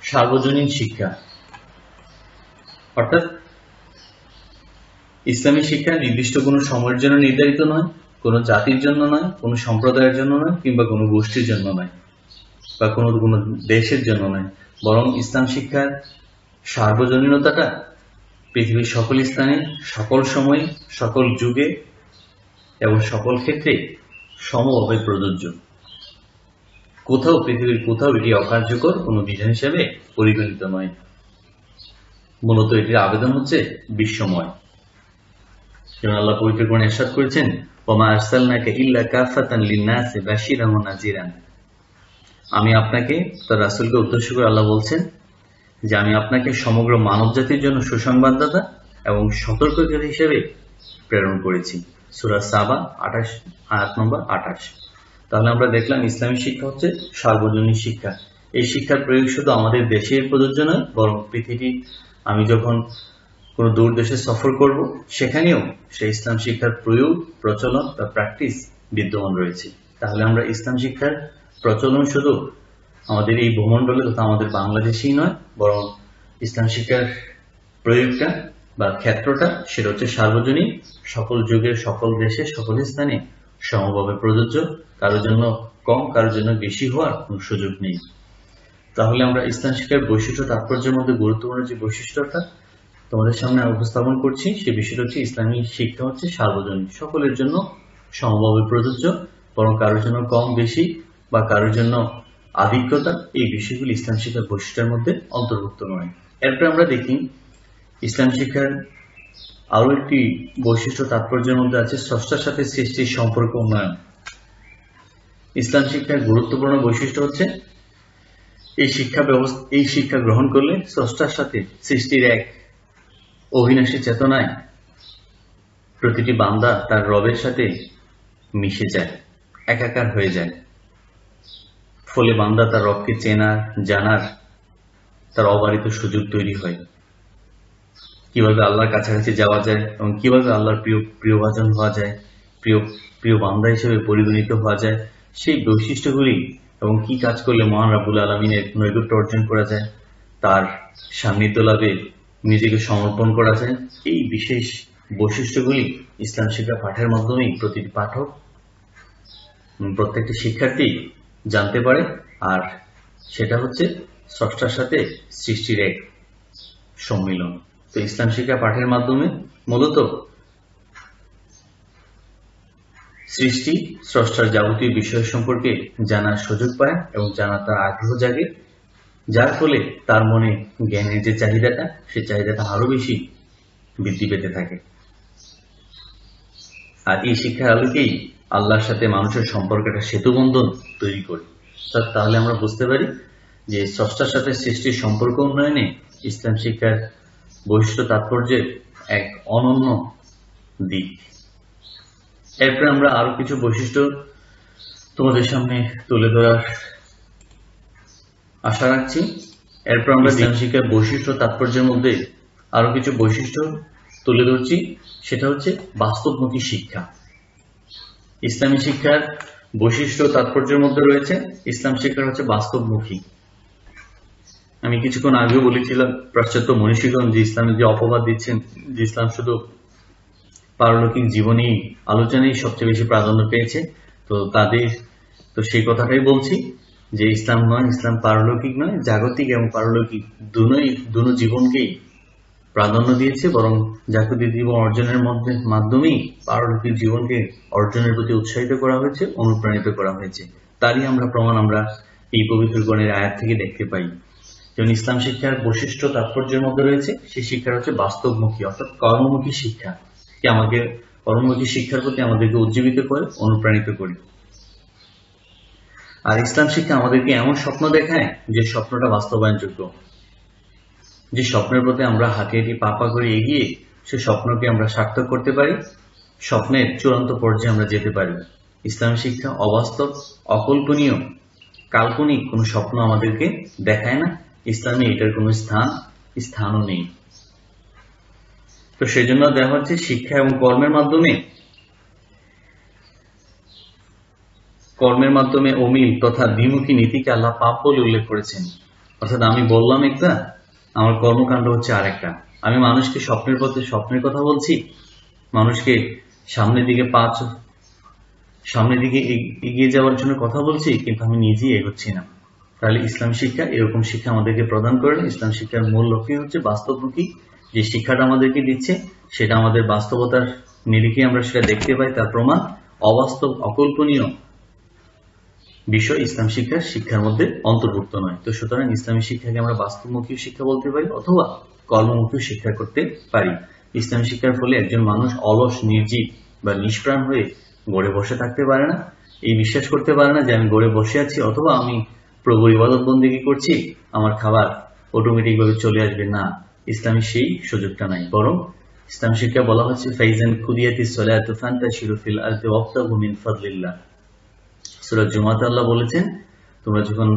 সার্বজনীন শিক্ষা, অর্থাৎ ইসলামী শিক্ষা নির্দিষ্ট কোনো সময়ের জন্য নির্ধারিত নয়, কোনো জাতির জন্য নয়, কোনো সম্প্রদায়ের জন্য নয়, কিংবা কোনো গোষ্ঠীর জন্য নয়, বা কোনো দেশের জন্য নয়, বরং ইসলাম শিক্ষার সার্বজনীনতাটা পৃথিবীর সকল স্থানে, সকল সময়ে, সকল যুগে এবং সকল ক্ষেত্রে সমভাবে প্রযোজ্য। পৃথিবীর কোথাও এটি অকার্যকর কোনো বিধান হিসেবে পরিগণিত নয়। মূলত এটির আবেদন হচ্ছে বিশ্বময়। যেমন আল্লাহ পবিত্র কোরআনে ইরশাদ করেছেন, ওয়া আরসালনাকা ইল্লা কাফাতান লিন-নাসি বাশীরান ওয়া নাযীরান, আমি আপনাকে, তার রাসূলকে উদ্দেশ্য করে আল্লাহ বলছেন যে আমি আপনাকে সমগ্র মানব জাতির জন্য সুসংবাদদাতা এবং সতর্ককারী হিসেবে প্রেরণ করেছি। সূরা সাবা 28 আয়াত নম্বর 28। তাহলে আমরা দেখলাম ইসলামী শিক্ষা হচ্ছে সার্বজনীন শিক্ষা। এই শিক্ষার প্রয়োগ শুধু আমাদের দেশের প্রযোজ্য নয়, বরং পৃথিবী, আমি যখন কোনো দূর দেশে সফর করব সেখানেও সেই ইসলাম শিক্ষার প্রয়োগ, প্রচলন বা প্র্যাকটিস বিদ্যমান রয়েছে। তাহলে আমরা ইসলাম শিক্ষার প্রচলন শুধু আমাদের এই ভূমণ্ডলে তথা আমাদের বাংলাদেশেই নয়, বরং ইসলাম শিক্ষার প্রয়োগটা বা ক্ষেত্রটা সেটা হচ্ছে সার্বজনীন, সকল যুগের, সকল দেশে, সকল স্থানে সমভাবে প্রযোজ্য, কারোর জন্য কম, কারোর জন্য বেশি হওয়ার কোনো সুযোগ নেই। তাহলে আমরা ইসলাম শিক্ষার বৈশিষ্ট্য তাৎপর্যের মধ্যে গুরুত্বপূর্ণ যে বৈশিষ্ট্যটা তোমাদের সামনে উপস্থাপন করছি, সে বিষয়টা হচ্ছে ইসলামী শিক্ষা হচ্ছে সার্বজনীন, সকলের জন্য সমভাবে প্রযোজ্য, বরং কারোর জন্য কম বেশি বা কারোর জন্য আধিক্যতা, এই বিষয়গুলি ইসলাম শিক্ষার বৈশিষ্ট্যের মধ্যে অন্তর্ভুক্ত নয়। এরপর আমরা দেখি ইসলাম শিক্ষার আরো একটি বৈশিষ্ট্য তাৎপর্যের মধ্যে আছে স্রষ্টার সাথে সৃষ্টির সম্পর্ক উন্নয়ন। ইসলাম শিক্ষার গুরুত্বপূর্ণ বৈশিষ্ট্য হচ্ছে এই শিক্ষা গ্রহণ করলে স্রষ্টার সাথে সৃষ্টির এক অবিনাশী চেতনায় প্রতিটি বান্দা তার রবের সাথে মিশে যায়, একাকার হয়ে যায়। ফলে বান্দা তার রবকে চেনার, জানার তার অবারিত সুযোগ তৈরি হয়। কিভাবে আল্লাহর কাছাকাছি যাওয়া যায় এবং কিভাবে আল্লাহর প্রিয়ভাজন হওয়া যায়, প্রিয় বান্দা হিসেবে পরিগণিত হওয়া যায়, সেই বৈশিষ্ট্যগুলি এবং কি কাজ করলে মহান রাব্বুল আলামিনের নৈকট্য অর্জন করা যায়, তার সান্নিধ্য লাভে নিজেকে সমর্পণ করা যায়, এই বিশেষ বৈশিষ্ট্যগুলি ইসলাম শিক্ষা পাঠের মাধ্যমেই প্রতিটি পাঠক, প্রত্যেকটি শিক্ষার্থী জানতে পারে। আর সেটা হচ্ছে স্রষ্টার সাথে সৃষ্টির এক সম্মিলন। তো ইসলাম শিক্ষা পাঠের মাধ্যমে মূলত সৃষ্টি, স্রষ্টার যাবতীয় বিষয় সম্পর্কে জানার সুযোগ পায় এবং জানার তার আগ্রহ জাগে, যার ফলে তার মনে জ্ঞানের যে চাহিদাটা, সে চাহিদাটা আরো বেশি বৃদ্ধি পেতে থাকে। আর এই শিক্ষার আলোকেই আল্লাহর সাথে মানুষের সম্পর্কটা সেতুবন্ধন তৈরি করে। তাহলে আমরা বুঝতে পারি যে স্রষ্টার সাথে সৃষ্টির সম্পর্ক উন্নয়নে ইসলাম শিক্ষার বৈশিষ্ট্য তাৎপর্যের এক অনন্য দিক। এরপরে আমরা আরো কিছু বৈশিষ্ট্য তোমাদের সামনে তুলে ধরার আশা রাখছি। এরপর আমরা ইসলাম শিক্ষার বৈশিষ্ট্য তাৎপর্যের মধ্যে আরো কিছু বৈশিষ্ট্য তুলে ধরছি, সেটা হচ্ছে বাস্তবমুখী শিক্ষা। ইসলামী শিক্ষার বৈশিষ্ট্য তাৎপর্যের মধ্যে রয়েছে ইসলাম শিক্ষা হচ্ছে বাস্তবমুখী। আমি কিছুক্ষণ আগেও বলেছিলাম পাশ্চাত্য মনীষীগণ যে ইসলামের যে অপবাদ দিচ্ছেন যে ইসলাম শুধু পারলৌকিক জীবনী আলোচনায় সবচেয়ে বেশি প্রাধান্য পেয়েছে, তো সেই কথাটাই বলছি যে ইসলাম নয়, ইসলাম পারলৌকিক নয়, জাগতিক এবং পারলৌকিক দুনো জীবনকেই প্রাধান্য দিয়েছে, বরং জাগতিক জীবন অর্জনের মাধ্যমেই পারলৌকিক জীবনকে অর্জনের প্রতি উৎসাহিত করা হয়েছে, অনুপ্রাণিত করা হয়েছে। তারই প্রমাণ আমরা এই পবিত্র কোরআনের আয়াত থেকে দেখতে পাই। যেমন ইসলাম শিক্ষার বৈশিষ্ট্য তাৎপর্যের মধ্যে রয়েছে সেই শিক্ষা হচ্ছে বাস্তবমুখী, অর্থাৎ কর্মমুখী শিক্ষা, কি আমাকে কর্মমুখী শিক্ষার প্রতি আমাদেরকে উজ্জীবিত করে, অনুপ্রাণিত করে। আর ইসলাম শিক্ষা আমাদেরকে এমন স্বপ্ন দেখায় যে স্বপ্নটা বাস্তবায়নযোগ্য, যে স্বপ্নের প্রতি আমরা হাঁটি হাঁটি পা পা করে এগিয়ে সে স্বপ্নকে আমরা সার্থক করতে পারি, স্বপ্নের চূড়ান্ত পর্যায়ে আমরা যেতে পারি। ইসলাম শিক্ষা অবাস্তব, অকল্পনীয়, কাল্পনিক কোন স্বপ্ন আমাদেরকে দেখায় না। ইসলামে এটার কোনো স্থানও নেই। তো সেই জন্য দেখা হচ্ছে শিক্ষা এবং কর্মের মাধ্যমে অমিল তথা দ্বিমুখী নীতিকে আল্লাহ পাপ বলে উল্লেখ করেছেন। অর্থাৎ আমি বললাম একটা, আমার কর্মকাণ্ড হচ্ছে আরেকটা। আমি মানুষকে স্বপ্নের কথা বলছি, মানুষকে সামনের দিকে এগিয়ে যাওয়ার জন্য কথা বলছি, কিন্তু আমি নিজেই এগোচ্ছি না। তাহলে ইসলাম শিক্ষা এরকম শিক্ষা আমাদেরকে প্রদান করে না। ইসলাম শিক্ষার মূল লক্ষ্য হচ্ছে বাস্তবমুখী। যে শিক্ষাটা আমাদেরকে দিচ্ছে সেটা আমাদের বাস্তবতার নিরিখে আমরা সেটা দেখতে পাই, তার প্রমাণ অবাস্তব, অকল্পনীয় বিষয় ইসলাম শিক্ষার মধ্যে অন্তর্ভুক্ত নয়। তো সুতরাং ইসলামী শিক্ষাকে আমরা বাস্তবমুখী শিক্ষা বলতে পারি অথবা কর্মমুখী শিক্ষা করতে পারি। ইসলামী শিক্ষার ফলে একজন মানুষ অলস, নির্জীব বা নিষ্প্রাণ হয়ে গড়ে বসে থাকতে পারে না, এই বিশ্বাস করতে পারে না যে আমি গড়ে বসে আছি অথবা আমি প্রভুর ইবাদত বন্দেগী করছি, আমার খাবার অটোমেটিক ভাবে চলে আসবে। না, ইসলামী সেই সুযোগটা নাই। বরং ইসলাম শিক্ষা বলা হচ্ছে ফাইজান কুদিয়াতিস সালাতু ফান্তাশিরু ফিল আরদি ওয়াবতাগু মিন ফাদলিল্লাহ। সূরা জুমাতে আল্লাহ বলেছেন, তোমরা যখন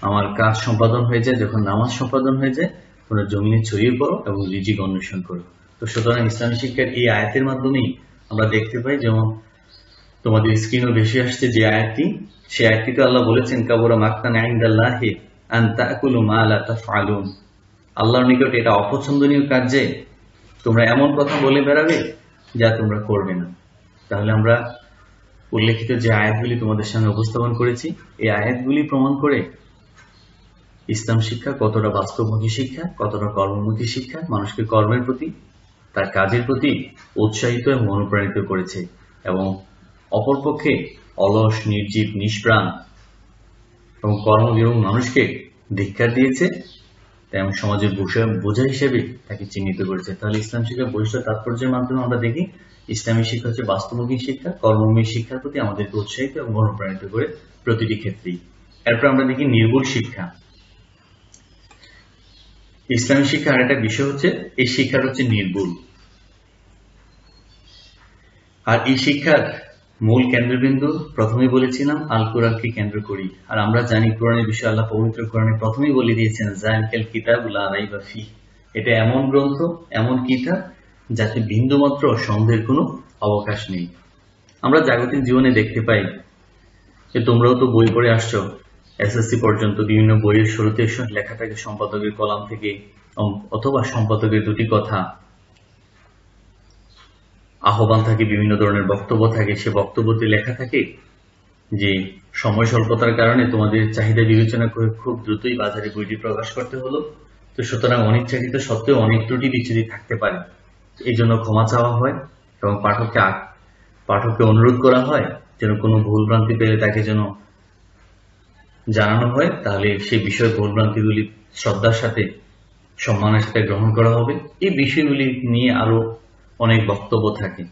আমার কাজ সম্পাদন হয়ে যায়, যখন নামাজ সম্পাদন হয়ে যায়, তোমরা জমিনে ছড়িয়ে পড়ো এবং রিজিক অন্বেষণ করো। তো সুতরাং ইসলামী শিক্ষার এই আয়াতের মাধ্যমেই আমরা দেখতে পাই, যেমন তোমাদের স্ক্রিনও ভেসে আসছে যে আয়াতটি, সেই আয়াতটিতে আল্লাহ বলেছেন কাবুরা মাকতান ইনদাল্লাহি আন তাকুলু মা লা তাফআলুন। আল্লাহর নিকট এটা অপছন্দনীয় কাজ যে তোমরা এমন কথা বলে বেড়াবে যা তোমরা করবে না। তাহলে আমরা উল্লেখিত যে আয়াতগুলি তোমাদের সামনে উপস্থাপন করেছি, এই আয়াতগুলি প্রমাণ করে ইসলাম শিক্ষা কতটা বাস্তবমুখী শিক্ষা, কতটা কর্মমুখী শিক্ষা, মানুষকে কর্মের প্রতি, তার কাজের প্রতি উৎসাহিত এবং অনুপ্রাণিত করেছে, এবং অপরপক্ষে অলস, নির্জীব, নিষ্প্রাণ এবং কর্মবিমুখ মানুষকে ধিক্কার দিয়েছে, তেমন সমাজের বোঝা হিসেবে তাকে চিহ্নিত করেছে। তাহলে ইসলাম শিক্ষার বৈশিষ্ট্য তাৎপর্যের মাধ্যমে আমরা দেখি ইসলামী শিক্ষা হচ্ছে বাস্তবমুখী শিক্ষা, কর্মমুখী শিক্ষার প্রতি আমাদেরকে উৎসাহিত এবং অনুপ্রাণিত করে প্রতিটি ক্ষেত্রেই। এরপর আমরা দেখি নির্ভুল শিক্ষা। ইসলামী শিক্ষা আর একটা বিষয় হচ্ছে এই শিক্ষার হচ্ছে নির্ভুল। আর এই শিক্ষার মূল কেন্দ্রবিন্দু প্রথমেই বলেছিলাম আল কোরআনকে কেন্দ্র করি। আর আমরা জানি কোরআনের বিষয়ে আল্লাহ পবিত্র কোরআনে প্রথমেই বলে দিয়েছেন যালিকাল কিতাবু লা রাইবা ফিহ, এটা এমন গ্রন্থ, এমন কিতাব যাতে বিন্দুমাত্র সন্দেহের কোনো অবকাশ নেই। আমরা জাগতিক জীবনে দেখতে পাই যে তোমরাও তো বই পড়ে আসছো, এসএসসি পর্যন্ত বিভিন্ন বইয়ের শুরুতে লেখা থাকে সম্পাদকের কলাম থেকে অথবা সম্পাদকের দুটি কথা, আহ্বান থাকে, বিভিন্ন ধরনের বক্তব্য থাকে। সে বক্তব্যতে লেখা থাকে যে সময় স্বল্পতার কারণে তোমাদের চাহিদা বিবেচনা করে খুব দ্রুতই বাজারে বইটি প্রকাশ করতে হলো। তো সুতরাং অনিচ্ছাকৃত সত্ত্বেও অনেক ত্রুটি বিচ্যুতি থাকতে পারে, এই জন্য ক্ষমা চাওয়া হয় এবং পাঠককে অনুরোধ করা হয় যেন কোনো ভুল ভ্রান্তি পেলে তাকে যেন জানানো হয়, তাহলে সেই বিষয় ভুলভ্রান্তিগুলি শ্রদ্ধার সাথে সম্মানের সাথে গ্রহণ করা হবে। এই বিষয়গুলি নিয়ে আরো অনেক বক্তব্য থাকে,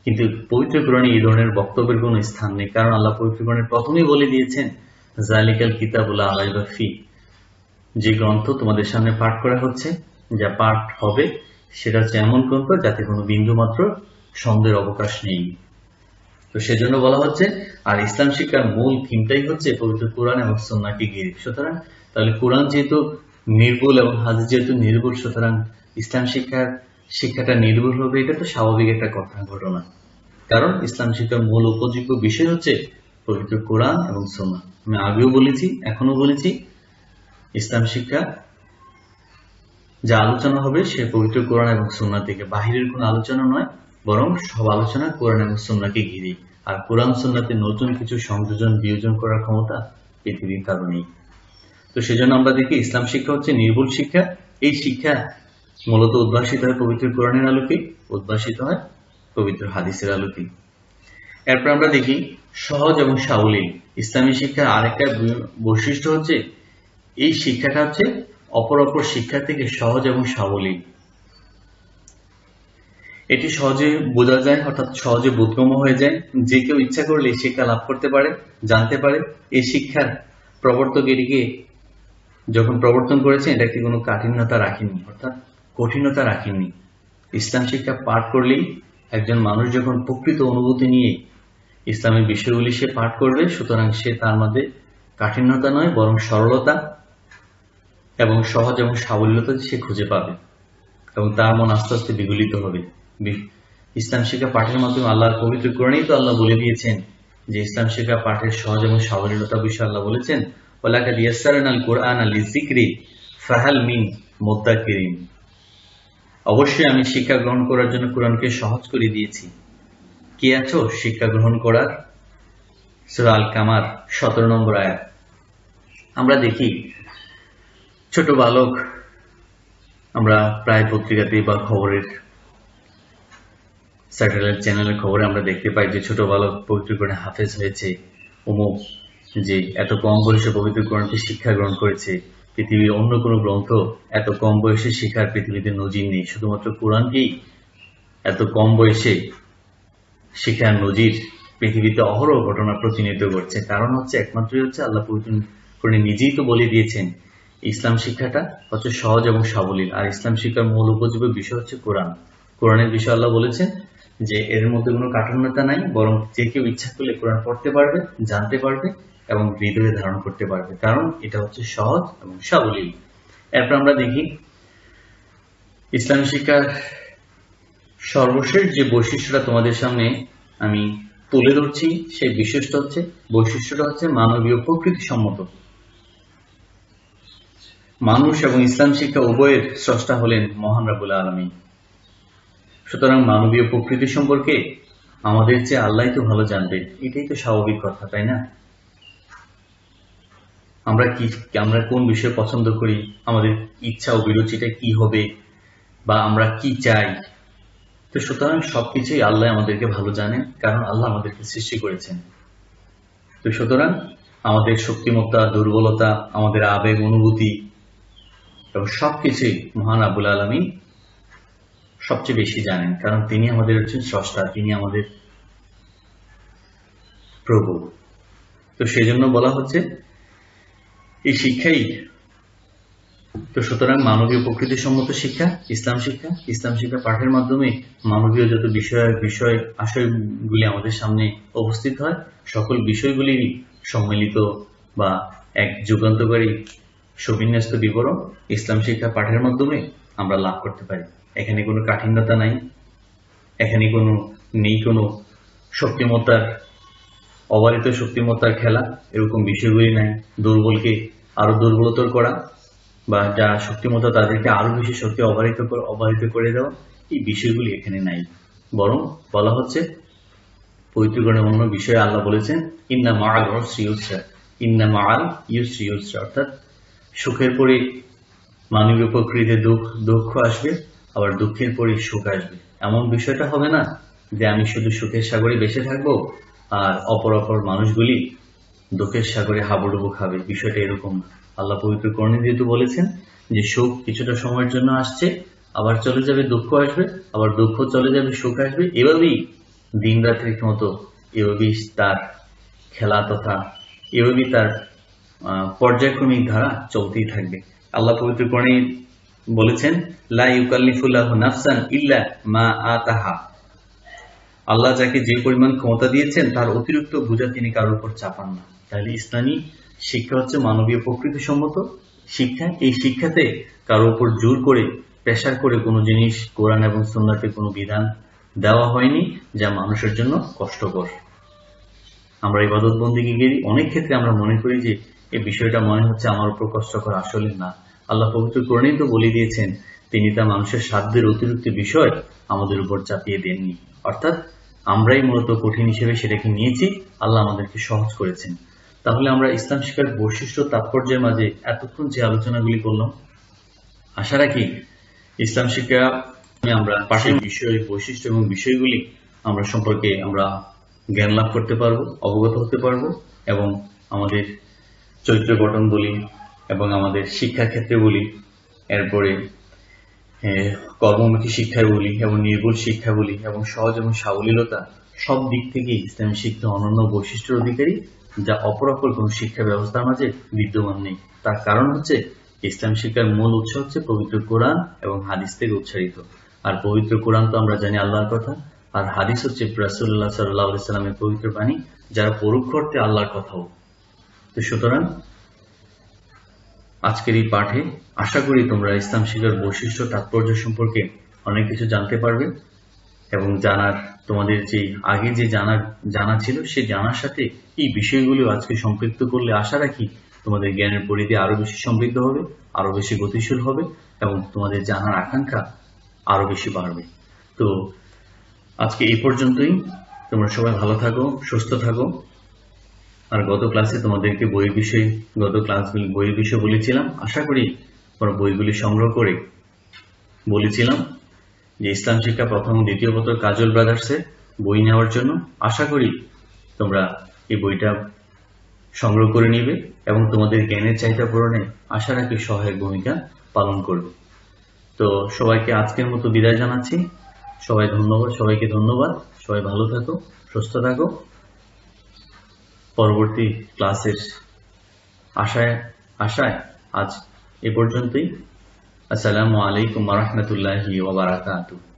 কিন্তু পবিত্র কোরআনে এই ধরনের বক্তব্যের কোনো স্থান নেই, কারণ আল্লাহ পবিত্র কোরআনে প্রথমেই বলে দিয়েছেন জালিকাল কিতাবুল লা রাইবা ফি, যে গ্রন্থ তোমাদের সামনে পাঠ করা হচ্ছে, যা পাঠ হবে সেটা হচ্ছে এমন গ্রন্থ যাতে কোনো বিন্দু মাত্র সন্দেহের অবকাশ নেই। তো সেজন্য বলা হচ্ছে, আর ইসলাম শিক্ষার মূল থিমটাই হচ্ছে পবিত্র কোরআন এবং সুন্নাহকে ঘিরে। সুতরাং তাহলে কোরআন যেহেতু নির্ভুল এবং হাদিস যেহেতু নির্ভুল, সুতরাং ইসলাম শিক্ষাটা নির্ভুল হবে, এটা তো স্বাভাবিক একটা ঘটনা। কারণ ইসলাম শিক্ষার মূল উপযোগ্য বিষয় হচ্ছে পবিত্র কোরআন এবং সুন্নাহ। আমি আগেও বলেছি, এখনো বলেছি, ইসলাম শিক্ষা যা আলোচনা হবে সে পবিত্র কোরআন এবং সুন্নাহ থেকে, বাহিরের কোনো আলোচনা নয়, বরং সব আলোচনা কোরআন এবং সুন্নাহকে ঘিরে। আর কোরআন সুন্নাহতে নতুন কিছু সংযোজন বিয়োজন করার ক্ষমতা পৃথিবীর কারো নেই। তো সেজন্য আমরা দেখি ইসলাম শিক্ষা হচ্ছে নির্ভুল শিক্ষা। এই শিক্ষা মূলত উদ্ভাসিত হয় পবিত্র কোরআনের আলোকে, উদ্ভাসিত হয় পবিত্র হাদিসের আলোকে। এরপর আমরা দেখি সহজ এবং সাবলীল। ইসলামী শিক্ষার আরেকটা বৈশিষ্ট্য হচ্ছে এই শিক্ষাটা হচ্ছে অপর শিক্ষা থেকে সহজ এবং সাবলীল। এটি সহজে বোঝা যায়, অর্থাৎ সহজে বোধগম্য হয়ে যায়। যে কেউ ইচ্ছা করলে শিক্ষা লাভ করতে পারে, জানতে পারে। এই শিক্ষার প্রবর্তক এটিকে যখন প্রবর্তন করেছেন, এটাকে কোনো কাঠিন্যতা রাখেনি, অর্থাৎ কঠিনতা রাখেনি। ইসলাম শিক্ষা পাঠ করলেই একজন মানুষ যখন প্রকৃত অনুভূতি নিয়ে ইসলামের বিষয়গুলি সে পাঠ করবে, সুতরাং সে তার মধ্যে কাঠিন্যতা নয়, বরং সরলতা এবং সহজ এবং সাবল্যতা সে খুঁজে পাবে, এবং তার মন আস্তে আস্তে বিগলিত হবে। ইসলাম শিক্ষা পাঠের মাধ্যমে আল্লাহর পবিত্র কোরআনেই তো আল্লাহ বলে দিয়েছেন যে ইসলাম শিক্ষা পাঠের সহজ এবং সাবলীলতা বিষয়ে আল্লাহ বলেছেন, ওয়ালাকাদ ইয়াসসারনাল কুরআনা লিযিকরি ফাহাল মিন মুদ্দাকিরিন। অবশ্যই আমি শিক্ষা গ্রহণ করার জন্য কোরআনকে সহজ করে দিয়েছি, কে আছো শিক্ষা গ্রহণ করার? সূরা আল কামার 17 নম্বর আয়াত। আমরা দেখি ছোট বালক, আমরা প্রায় পত্রিকাতে বা খবরের স্যাটেলাইট চ্যানেলের খবরে আমরা দেখতে পাই যে ছোট বালক পবিত্র কোরআনে হাফেজ হয়েছে, অমুক যে এত কম বয়সে পবিত্র কোরআনকে শিক্ষা গ্রহণ করেছে। পৃথিবীর অন্য কোনো গ্রন্থ এত কম বয়সে শিক্ষার পৃথিবীতে নজির নেই, শুধুমাত্র কোরআনকেই এত কম বয়সে শিক্ষার নজির পৃথিবীতে অহরহ ঘটনা প্রতিনিধিত্ব করছে। কারণ হচ্ছে একমাত্রই হচ্ছে আল্লাহ পবিত্র কোরআনে নিজেই তো বলে দিয়েছেন ইসলাম শিক্ষাটা হচ্ছে সহজ এবং সাবলীল। আর ইসলাম শিক্ষার মূল উপযোগ্য বিষয় হচ্ছে কোরআন। কোরআনের বিষয়ে আল্লাহ বলেছেন যে এর মধ্যে কোনো কাঠান্যতা নাই, বরং যে কেউ ইচ্ছা করলে কোরআন পড়তে পারবে, জানতে পারবে এবং হৃদয়ে ধারণ করতে পারবে, কারণ এটা হচ্ছে সহজ এবং সাবলীল। এরপর আমরা দেখি ইসলামী শিক্ষার সর্বশেষ যে বৈশিষ্ট্যটা তোমাদের সামনে আমি তুলে ধরছি, সেই বৈশিষ্ট্যটা হচ্ছে মানবীয় প্রকৃতি সম্মত। মানুষ এবং ইসলাম শিক্ষা উভয়ের স্রষ্টা হলেন মহান রাব্বুল আলামিন। সুতরাং মানবীয় প্রকৃতি সম্পর্কে আমাদের চেয়ে আল্লাহই তো ভালো জানবে, এটাই তো স্বাভাবিক কথা, তাই না? আমরা কোন বিষয় পছন্দ করি, আমাদের ইচ্ছা ও বিরুচিটা কি হবে, বা আমরা কি চাই, তো সুতরাং সবকিছুই আল্লাহ আমাদেরকে ভালো জানেন, কারণ আল্লাহ আমাদেরকে সৃষ্টি করেছেন। তো সুতরাং আমাদের শক্তিমত্তা, দুর্বলতা, আমাদের আবেগ, অনুভূতি এবং সবকিছুই মহান রাব্বুল আলামিন সবচেয়ে বেশি জানেন, কারণ তিনি আমাদের হচ্ছেন স্রষ্টা, তিনি আমাদের প্রভু। তো সেই জন্য বলা হচ্ছে এই শিক্ষাই তো। সুতরাং মানবীয় প্রকৃতি সম্মত শিক্ষা ইসলাম শিক্ষা পাঠের মাধ্যমে মানবীয় যত বিষয় আশয়গুলি আমাদের সামনে উপস্থিত হয়, সকল বিষয়গুলি সম্মিলিত বা এক যুগান্তকারী সুবিন্যস্ত বিবরণ ইসলাম শিক্ষা পাঠের মাধ্যমে আমরা লাভ করতে পারি। এখানে কোনো কাঠিন্যতা নাই, এখানে নেই কোনো অবারিত শক্তিমত্তার খেলা, এরকম বিষয়গুলি নাই। দুর্বলকে আরো দুর্বলতর করা বা যা শক্তিমত্তা তাদেরকে আরো বেশি শক্তি অবারিত করে দেওয়া, এই বিষয়গুলি এখানে নাই। বরং বলা হচ্ছে পবিত্র কোরআনে অন্য বিষয়ে আল্লাহ বলেছেন ইন্না মাআল উসরি ইউসরা, অর্থাৎ সুখের পরে মানবীয় প্রকৃতিতে দুঃখ আসবে, আবার দুঃখের পরে সুখ আসবে। এমন বিষয়টা হবে না যে আমি শুধু সুখের সাগরে বেঁচে থাকবো আর অপর মানুষগুলি দুঃখের সাগরে হাবুডুবু খাবে, বিষয়টা এরকম না। আল্লাহ পবিত্র কোরআনে যেহেতু বলেছেন যে সুখ কিছুটা সময়ের জন্য আসছে, আবার চলে যাবে, দুঃখ আসবে, আবার দুঃখ চলে যাবে, সুখ আসবে, এভাবেই দিন রাত্রির মতো এভাবেই তার খেলা তথা এভাবেই তার পর্যায়ক্রমিক ধারা চলতেই থাকবে। আল্লাহ পবিত্র কোরআনে বলেছেন লা ইউকাল্লিফুল্লাহু নাফসান ইল্লা মা আতাহা। আল্লাহ যাকে যে পরিমাণ ক্ষমতা দিয়েছেন তার অতিরিক্ত বোঝা তিনি কারোর উপর চাপান না। তাহলে ইসলামী শিক্ষা হচ্ছে মানবীয় প্রকৃতিসম্মত শিক্ষা। এই শিক্ষাতে কারোর উপর জোর করে প্রেসার করে কোনো জিনিস কোরআন এবং সুন্নাতে কোনো বিধান দেওয়া হয়নি যা মানুষের জন্য কষ্টকর। আমরা ইবাদত বন্দেগীর অনেক ক্ষেত্রে আমরা মনে করি যে এই বিষয়টা মনে হচ্ছে আমার উপর কষ্টকর, আসলে না। আল্লাহ পবিত্র কোরআনেই তো বলে দিয়েছেন তিনি তা মানুষের সাধ্যের অতিরিক্ত বিষয় আমাদের উপর চাপিয়ে দেননি, অর্থাৎ আমরাই মূলত কঠিন হিসেবে সেটাকে নিয়েছি, আল্লাহ আমাদেরকে সহজ করেছেন। তাহলে আমরা ইসলাম শিক্ষার বৈশিষ্ট্য তাৎপর্যের মাঝে এতক্ষণ যে আলোচনাগুলি করলাম, আশা রাখি ইসলাম শিক্ষা আমরা পাশের বিষয় বৈশিষ্ট্য এবং বিষয়গুলি আমরা সম্পর্কে আমরা জ্ঞান লাভ করতে পারবো, অবগত হতে পারবো, এবং আমাদের চরিত্র গঠন বলি এবং আমাদের শিক্ষা ক্ষেত্রে বলি, এরপরে কর্মমুখী শিক্ষা বলি এবং নির্ভুল শিক্ষা বলি এবং সহজ এবং সাবলীলতা, সব দিক থেকে ইসলামী শিক্ষা অনন্য বৈশিষ্ট্যের অধিকারী, যা অপরাপর কোন শিক্ষা ব্যবস্থার মাঝে বিদ্যমান নেই। তার কারণ হচ্ছে ইসলাম শিক্ষার মূল উৎস হচ্ছে পবিত্র কোরআন এবং হাদিস থেকে উচ্চারিত। আর পবিত্র কোরআন তো আমরা জানি আল্লাহর কথা, আর হাদিস হচ্ছে রাসূলুল্লাহ সাল্লাল্লাহু আলাইহি সাল্লামের পবিত্র বাণী, যারা পরোক্ষ অর্থে আল্লাহর কথাও। তো সুতরাং আজকের এই পাঠে আশা করি তোমরা ইসলাম শিক্ষার বৈশিষ্ট্য তাৎপর্য সম্পর্কে অনেক কিছু জানতে পারবে এবং জানার তোমাদের যে আগে যে জানা ছিল সে জানার সাথে এই বিষয়গুলো আজকে সম্পৃক্ত করলে আশা রাখি তোমাদের জ্ঞানের পরিধি আরো বেশি সমৃদ্ধ হবে, আরো বেশি গতিশীল হবে এবং তোমাদের জানার আকাঙ্ক্ষা আরো বেশি বাড়বে। তো আজকে এই পর্যন্তই। তোমরা সবাই ভালো থাকো, সুস্থ থাকো। আর গত ক্লাসে তোমাদেরকে বইয়ের বিষয় বলেছিলাম, আশা করি তোমরা বইগুলি সংগ্রহ করে বলেছিলাম যে ইসলাম শিক্ষা প্রথম ও দ্বিতীয় বছর কাজল ব্রাদার্সের বই নেওয়ার জন্য। আশা করি তোমরা এই বইটা সংগ্রহ করে নিবে এবং তোমাদের জ্ঞানের চাহিদা পূরণে আশা রাখি সহায়ক ভূমিকা পালন করবে। তো সবাইকে আজকের মতো বিদায় জানাচ্ছি। সবাইকে ধন্যবাদ। সবাই ভালো থাকো, সুস্থ থাকো। পরবর্তী ক্লাসের আশায় আজ এ পর্যন্তই। আসসালামু আলাইকুম ওয়া রাহমাতুল্লাহি ওয়া বারাকাতুহু।